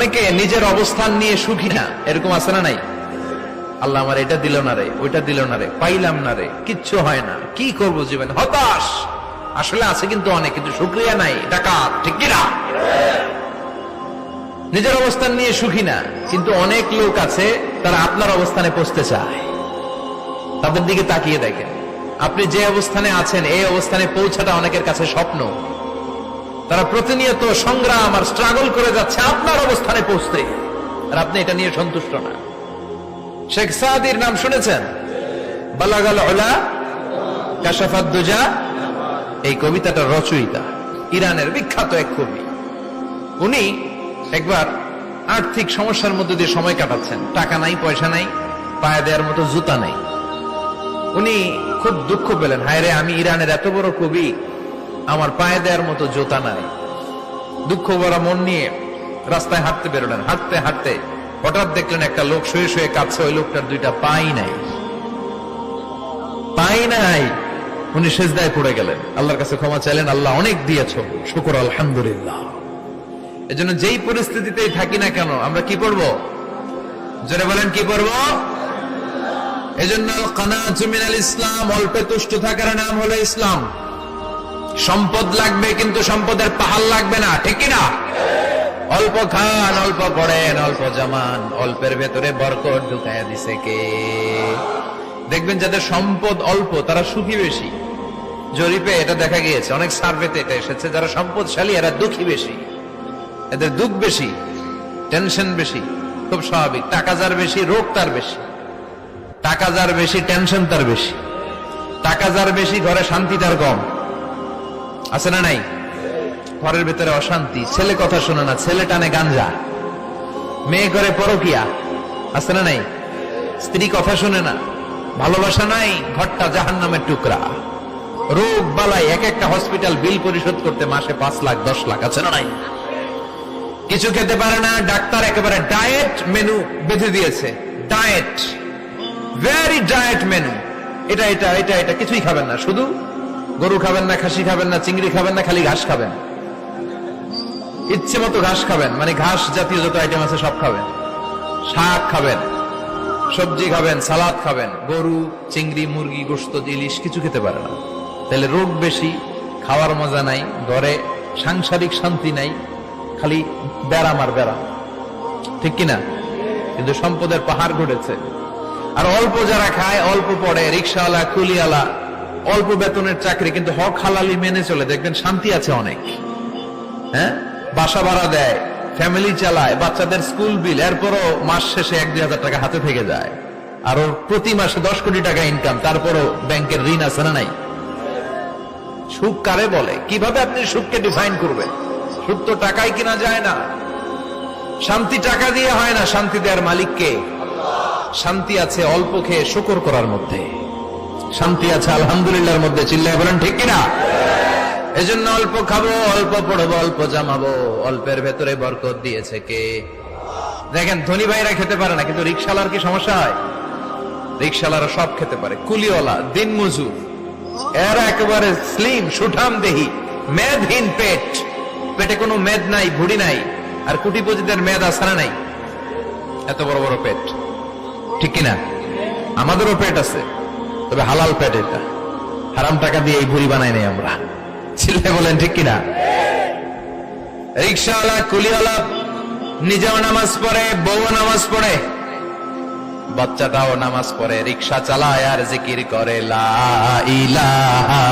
অনেকে নিজের অবস্থান নিয়ে সুখী না, এরকম আছে না নাই? আল্লাহ আমার এটা দিল না রে, ওইটা দিল না রে, পাইলাম না রে, কিচ্ছু হয় না, কি করব জীবনে, হতাশ। আসলে আছে কিন্তু অনেক, কিন্তু শুকরিয়া নাই, ডাকাত, ঠিক কিনা? নিজের অবস্থান নিয়ে সুখী না, কিন্তু অনেক লোক আছে তারা আপনার অবস্থানে পৌঁছতে চায়। তাদের দিকে তাকিয়ে দেখেন, আপনি যে অবস্থানে আছেন এই অবস্থানে পৌঁছাটা অনেকের কাছে স্বপ্ন। তারা প্রতিনিয়ত সংগ্রাম আর স্ট্রাগল করে যাচ্ছে আপনার অবস্থানে পৌঁছতে, আর আপনি এটা নিয়ে সন্তুষ্ট না। শেখ সাদির নাম শুনেছেন? বালাগাল উলা কাশাফাত দুজা, এই কবিতাটার রচয়িতা ইরানের বিখ্যাত এক কবি। উনি একবার আর্থিক সমস্যার মধ্যে দিয়ে সময় কাটাচ্ছেন, টাকা নাই, পয়সা নাই, পায়ে দেওয়ার মতো জুতা নাই। উনি খুব দুঃখ পেলেন, হায় রে, আমি ইরানের এত বড় কবি, আমার পায়ে দেওয়ার মতো জুতা নাই। দুঃখ ভরা মন নিয়ে রাস্তায় হাঁটতে বেরোলেন। হাঁটতে হাঁটতে হঠাৎ দেখলেন একটা লোক শুয়ে শুয়ে কাঁদছে, ওই লোকটার দুইটা পাই নাই, পাই নাই। উনি সেজদায় পড়ে গেলেন, আল্লাহর কাছে ক্ষমা চাইলেন, আল্লাহ অনেক দিয়েছ, শুকর আলহামদুলিল্লাহ। এজন্য যেই পরিস্থিতিতেই থাকি না কেন আমরা কি পড়বো? জোরে বলেন, কি পড়বো? এজন্য কানাতু মিনাল ইসলাম, অল্পে তুষ্ট থাকার নাম হলো ইসলাম। সম্পদ লাগবে কিন্তু সম্পদের পাহাড় লাগবে না, ঠিক কিনা? অল্প খান, অল্প পড়েন, অল্প জমান, অল্পের ভেতরে বরকত ঢুকাইয়া দিছে কে? দেখবেন যাদের সম্পদ অল্প তারা সুখী বেশি। জরিপে এটা দেখা গিয়েছে, অনেক সার্ভেতে এটা এসেছে, যারা সম্পদশালী এরা দুঃখী বেশি, এদের দুঃখ বেশি, টেনশন বেশি। খুব স্বাভাবিক, টাকা যার বেশি রোগ তার বেশি, টাকা যার বেশি টেনশন তার বেশি, টাকা যার বেশি ঘরে শান্তি তার কম। আছে না নাই? ঘরের ভেতরে অশান্তি, ছেলে কথা শোনে না, ছেলে টানে গাঞ্জা, মেয়ে করে পরকিয়া। আছে না নাই? স্ত্রী কথা শোনে না, ভালোবাসা নাই, ঘরটা জাহান্নামের টুকরা। রোগ বালাই, এক একটা হসপিটাল বিল পরিশোধ করতে মাসে 5 লাখ 10 লাখ। আছে না নাই? কিছু খেতে পারে না, ডাক্তার একেবারে ডায়েট মেনু বেঁধে দিয়েছে। ডায়েট, ভেরি ডায়েট মেনু, এটা এটা এটা এটা কিছুই খাবেন না, শুধু গরু খাবেন না, খাসি খাবেন না, চিংড়ি খাবেন না, খালি ঘাস খাবেন, ইচ্ছে মতো ঘাস খাবেন, মানে ঘাস জাতীয় যত আইটেম আছে সব খাবেন, শাক খাবেন, সবজি খাবেন, সালাদ খাবেন। গরু, চিংড়ি, মুরগি, গোশত, ইলিশ কিছু খেতে পারে না। তাহলে রোগ বেশি, খাওয়ার মজা নাই, ঘরে সাংসারিক শান্তি নাই, খালি ব্যারাম আর ব্যারাম, ঠিক কিনা? কিন্তু সম্পদের পাহাড় ঘটেছে। আর অল্প যারা খায়, অল্প পড়ে, রিক্সাওয়ালা, কুলিওয়ালা, অল্প বেতনের চাকরি, কিন্তু হক হালালি মেনে চলে, দেখবেন শান্তি আছে অনেক। হ্যাঁ, বাসা ভাড়া দেয়, ফ্যামিলি চালায়, বাচ্চাদের স্কুল বিল, এরপরও মাস শেষে 1-2 হাজার টাকা হাতে থেকে যায়। আর ওর প্রতি মাসে 10 কোটি টাকা ইনকাম, তারপরও ব্যাংকের ঋণ আছে না নাই? সুখ কারে বলে? কিভাবে আপনি সুখকে ডিফাইন করবেন? সুখ তো টাকায় কিনা যায় না, শান্তি টাকা দিয়ে হয় না, শান্তি দেওয়ার মালিককে। শান্তি আছে অল্প খেয়ে শুকর করার মধ্যে, শান্তি আছে আলহামদুলিল্লাহর মধ্যে। চিল্লায় বলেন, ঠিক কিনা? এজন্য অল্প খাবো, অল্প পড়বো, অল্প জামাবো, অল্পের ভেতরে বরকত দিয়েছে কে? দেখেন, ধনী ভাইরা খেতে পারে না, কিন্তু রিক্সাওয়ালার কি সমস্যা হয়? রিক্সাওয়ালারা সব খেতে পারে। কুলিওয়ালা, দিন মজুর, এরা একেবারে স্লিম, সুঠাম দেহি, মেদহীন পেট, পেটে কোনো মেদ নাই, ভুড়ি নাই। আর কোটিপতিদের মেদ আছে না নাই? এত বড় বড় পেট, ঠিক কিনা? আমাদেরও পেট আছে, তবে হালাল পেট, এটা হারাম টাকা দিয়ে এই ভুড়ি বানাই নাই আমরা। ছেলে বলেন, ঠিক কিনা? রিক্সাওয়ালা, কুলিওয়ালা নিজেও নামাজ পড়ে, বউও নামাজ পড়ে, বাচ্চাটাও নামাজ পড়ে, রিক্সা চালায় আর জিকির করে লা ইলাহা